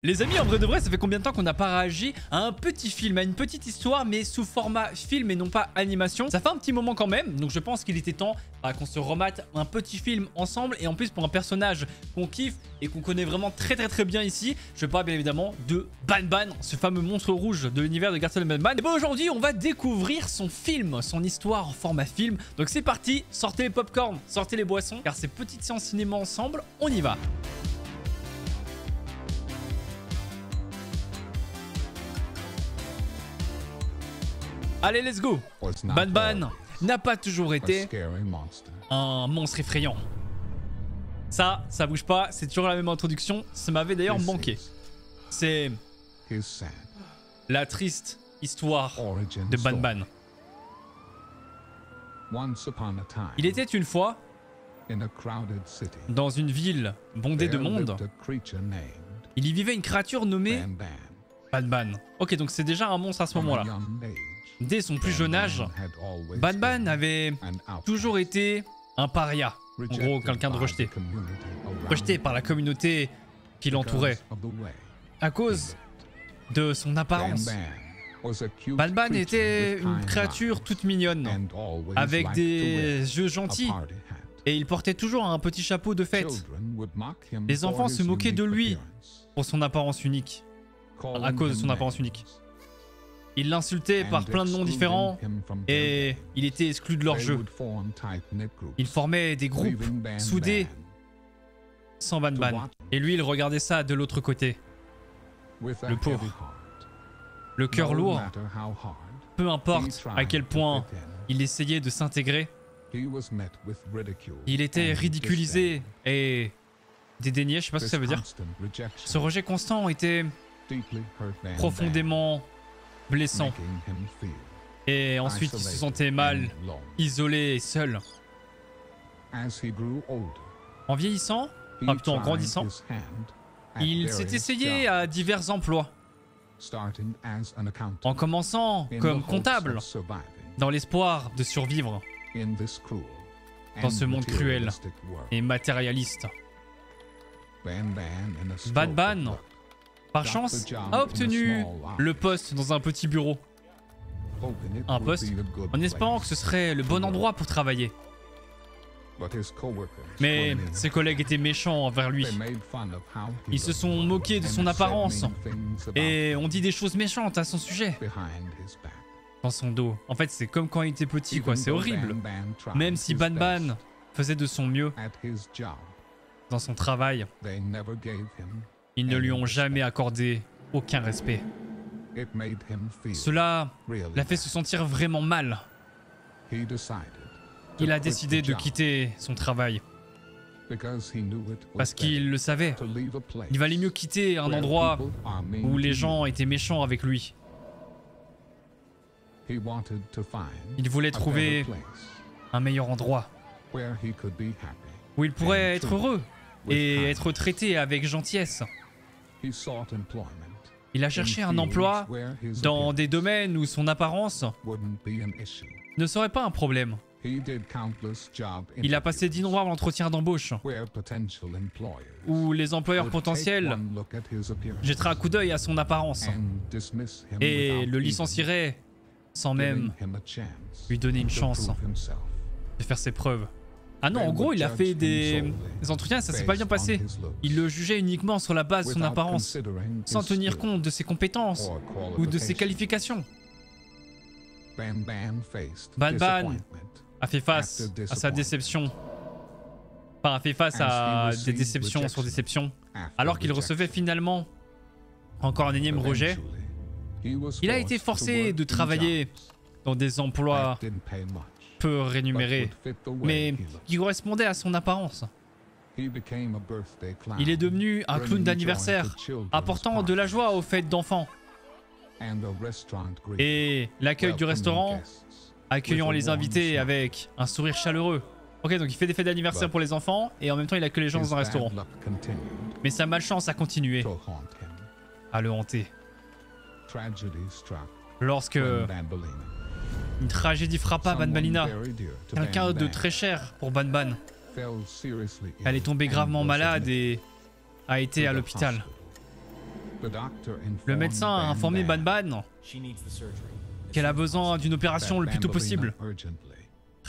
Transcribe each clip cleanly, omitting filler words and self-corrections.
Les amis, en vrai de vrai, ça fait combien de temps qu'on n'a pas réagi à un petit film, à une petite histoire, mais sous format film et non pas animation? Ça fait un petit moment quand même, donc je pense qu'il était temps qu'on se remate un petit film ensemble. Et en plus, pour un personnage qu'on kiffe et qu'on connaît vraiment très bien ici, je parle bien évidemment de Banban, ce fameux monstre rouge de l'univers de Castle Banban. Et bon, aujourd'hui, on va découvrir son film, son histoire en format film. Donc c'est parti, sortez les popcorn, sortez les boissons, car ces petites séances cinéma ensemble, on y va. Allez, let's go. Banban n'a pas toujours été un monstre effrayant. Ça bouge pas, c'est toujours la même introduction. Ça m'avait d'ailleurs manqué. C'est la triste histoire de Banban. Il était une fois dans une ville bondée de monde. Il y vivait une créature nommée Banban. Ok, donc c'est déjà un monstre à ce moment-là. Dès son plus jeune âge, Banban avait toujours été un paria. En gros, quelqu'un de rejeté. Rejeté par la communauté qui l'entourait. À cause de son apparence. Banban était une créature toute mignonne, avec des yeux gentils. Et il portait toujours un petit chapeau de fête. Les enfants se moquaient de lui pour son apparence unique. À cause de son apparence unique. Ils l'insultaient par plein de noms différents et il était exclu de leur jeu. Ils formaient des groupes soudés sans Banban. Et lui, il regardait ça de l'autre côté. Le pauvre. Le cœur lourd. Peu importe à quel point il essayait de s'intégrer, il était ridiculisé et dédaigné, je sais pas ce que ça veut dire. Ce rejet constant était profondément blessant. Et ensuite, il se sentait mal, isolé et seul. En vieillissant, enfin plutôt en grandissant, il s'est essayé à divers emplois. En commençant comme comptable, dans l'espoir de survivre dans ce monde cruel et matérialiste. Banban, par chance, a obtenu le poste dans un petit bureau. Un poste en espérant que ce serait le bon endroit pour travailler. Mais ses collègues étaient méchants envers lui. Ils se sont moqués de son apparence et ont dit des choses méchantes à son sujet. Dans son dos. En fait, c'est comme quand il était petit, quoi. C'est horrible. Même si Banban faisait de son mieux dans son travail, ils ne lui ont jamais accordé aucun respect. Cela l'a fait se sentir vraiment mal. Il a décidé de quitter son travail. Parce qu'il le savait. Il valait mieux quitter un endroit où les gens étaient méchants avec lui. Il voulait trouver un meilleur endroit où il pourrait être heureux et être traité avec gentillesse. Il a cherché un emploi dans des domaines où son apparence ne serait pas un problème. Il a passé d'innombrables entretiens d'embauche où les employeurs potentiels jetteraient un coup d'œil à son apparence et le licencieraient sans même lui donner une chance de faire ses preuves. Ah non, en gros, il a fait des entretiens, ça s'est pas bien passé. Il le jugeait uniquement sur la base de son apparence, sans tenir compte de ses compétences ou de ses qualifications. Banban a fait face à sa déception. Enfin, a fait face à des déceptions sur déceptions, alors qu'il recevait finalement encore un énième rejet. Il a été forcé de travailler dans des emplois peu rémunéré, mais qui correspondait à son apparence. Il est devenu un clown d'anniversaire, apportant de la joie aux fêtes d'enfants. Et l'accueil du restaurant, accueillant les invités avec un sourire chaleureux. Ok, donc il fait des fêtes d'anniversaire pour les enfants, et en même temps il accueille les gens dans un restaurant. Mais sa malchance a continué à le hanter. Lorsque une tragédie frappa Banbalina, quelqu'un de très cher pour Banban. Elle est tombée gravement malade et a été à l'hôpital. Le médecin a informé Banban qu'elle a besoin d'une opération le plus tôt possible.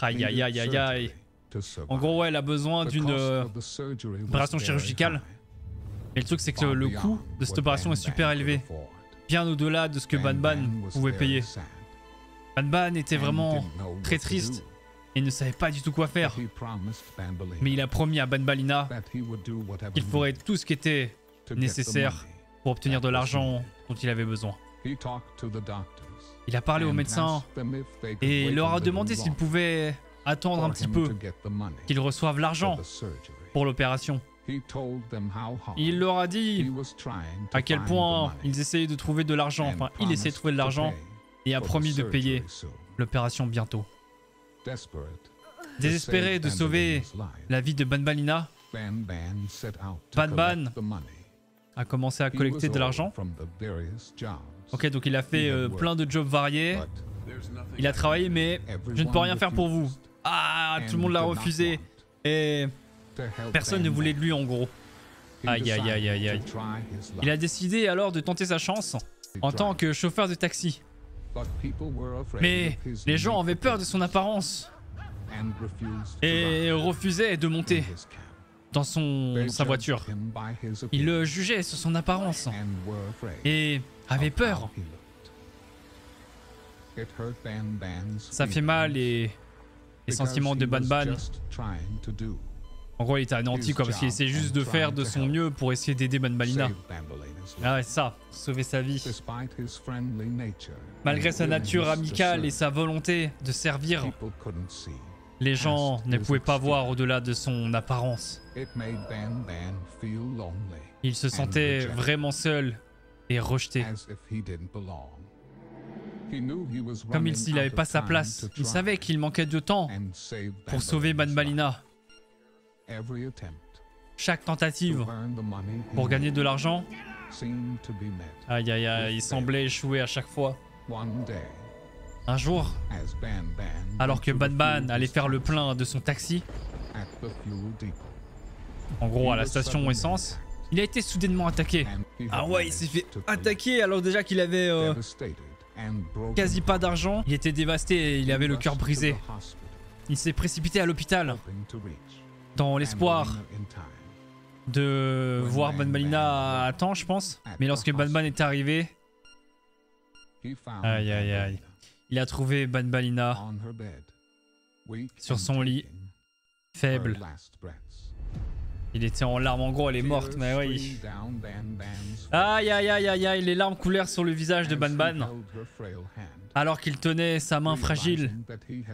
Aïe aïe aïe aïe aïe. En gros, ouais, elle a besoin d'une opération chirurgicale. Et le truc, c'est que le coût de cette opération est super élevé. Bien au-delà de ce que Banban pouvait payer. Banban était vraiment très triste et ne savait pas du tout quoi faire. Mais il a promis à Banbalina qu'il ferait tout ce qui était nécessaire pour obtenir de l'argent dont il avait besoin. Il a parlé aux médecins et il leur a demandé s'ils pouvaient attendre un petit peu qu'ils reçoivent l'argent pour l'opération. Il leur a dit à quel point ils essayaient de trouver de l'argent, enfin il essayait de trouver de l'argent et a promis de payer l'opération bientôt. Désespéré de sauver la vie de Banbalina, Banban a commencé à collecter de l'argent. Ok, donc il a fait plein de jobs variés. Il a travaillé, mais je ne peux rien faire pour vous. Ah, tout le monde l'a refusé. Et personne ne voulait de lui en gros. Aïe aïe aïe aïe aïe. Il a décidé alors de tenter sa chance en tant que chauffeur de taxi. Mais les gens avaient peur de son apparence et refusaient de monter dans sa voiture. Ils le jugeaient sur son apparence et avaient peur. Ça fait mal et les sentiments de Banban. En gros, il était anéanti quoi, parce qu'il essayait juste de faire de son mieux pour essayer d'aider Banbalina. Ah ouais, ça, sauver sa vie. Malgré sa nature amicale et sa volonté de servir, les gens ne pouvaient pas voir au-delà de son apparence. Il se sentait vraiment seul et rejeté. Comme s'il n'avait pas sa place, il savait qu'il manquait de temps pour sauver Banbalina. Chaque tentative pour gagner de l'argent, aïe aïe aïe, il semblait échouer à chaque fois. Un jour, alors que Banban allait faire le plein de son taxi, en gros à la station essence, il a été soudainement attaqué. Ah ouais, il s'est fait attaquer alors déjà qu'il avait quasi pas d'argent. Il était dévasté et il avait le cœur brisé. Il s'est précipité à l'hôpital dans l'espoir de voir Banbalina à temps, je pense. Mais lorsque Banban est arrivé, aïe aïe aïe, il a trouvé Banbalina sur son lit, faible. Il était en larmes, en gros elle est morte, mais oui. Aïe aïe aïe aïe aïe, les larmes coulèrent sur le visage de Banban alors qu'il tenait sa main fragile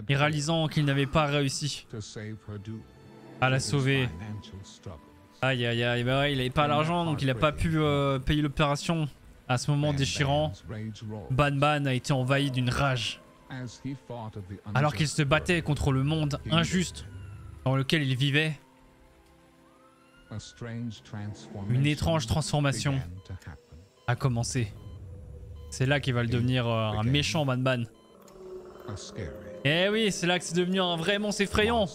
et réalisant qu'il n'avait pas réussi à la sauver. Aïe aïe aïe, bah ouais, il n'avait pas l'argent donc il n'a pas pu payer l'opération. À ce moment déchirant, Banban a été envahi d'une rage. Alors qu'il se battait contre le monde injuste dans lequel il vivait, une étrange transformation a commencé. C'est là qu'il va devenir un méchant Banban. Eh oui, c'est là que c'est devenu un vrai monstre effrayant.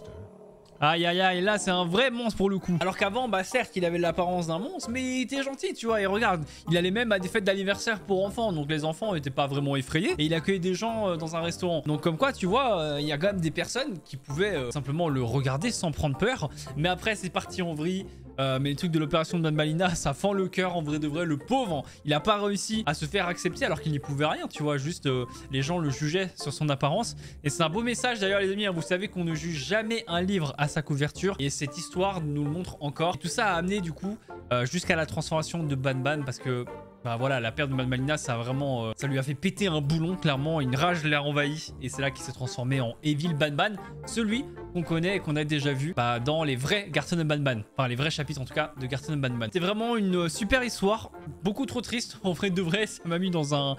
Aïe aïe aïe, là c'est un vrai monstre pour le coup. Alors qu'avant, bah certes il avait l'apparence d'un monstre, mais il était gentil, tu vois. Et regarde, il allait même à des fêtes d'anniversaire pour enfants, donc les enfants n'étaient pas vraiment effrayés. Et il accueillait des gens dans un restaurant. Donc comme quoi, tu vois, il y a quand même des personnes qui pouvaient simplement le regarder sans prendre peur. Mais après c'est parti en vrille. Mais le truc de l'opération de Banbalina, ça fend le cœur en vrai de vrai. Le pauvre, il a pas réussi à se faire accepter alors qu'il n'y pouvait rien, tu vois. Juste les gens le jugeaient sur son apparence. Et c'est un beau message d'ailleurs les amis, hein. Vous savez qu'on ne juge jamais un livre à sa couverture. Et cette histoire nous le montre encore. Et tout ça a amené du coup jusqu'à la transformation de Banban parce que... bah voilà, la perte de Banbalina, ça a vraiment, ça lui a fait péter un boulon, clairement, une rage l'a envahi et c'est là qu'il s'est transformé en Evil Banban, celui qu'on connaît et qu'on a déjà vu dans les vrais Garten Banban, enfin les vrais chapitres en tout cas de Garten Banban. C'est vraiment une super histoire, beaucoup trop triste, en vrai de vrai, ça m'a mis dans un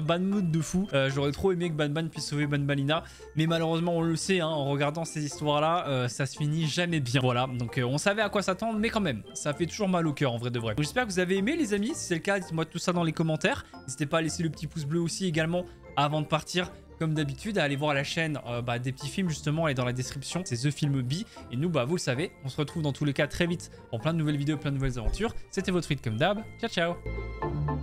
bad mood de fou. J'aurais trop aimé que Banban puisse sauver Banbalina, mais malheureusement on le sait, hein, en regardant ces histoires-là, ça se finit jamais bien. Voilà, donc on savait à quoi s'attendre, mais quand même, ça fait toujours mal au cœur en vrai de vrai. J'espère que vous avez aimé les amis, si c'est le cas, dites-moi tout ça dans les commentaires. N'hésitez pas à laisser le petit pouce bleu aussi également avant de partir. comme d'habitude, à aller voir la chaîne des petits films, justement, elle est dans la description. C'est The Film Bee. Et nous, vous le savez, on se retrouve dans tous les cas très vite pour plein de nouvelles vidéos, plein de nouvelles aventures. C'était votre Frites comme d'hab. Ciao, ciao.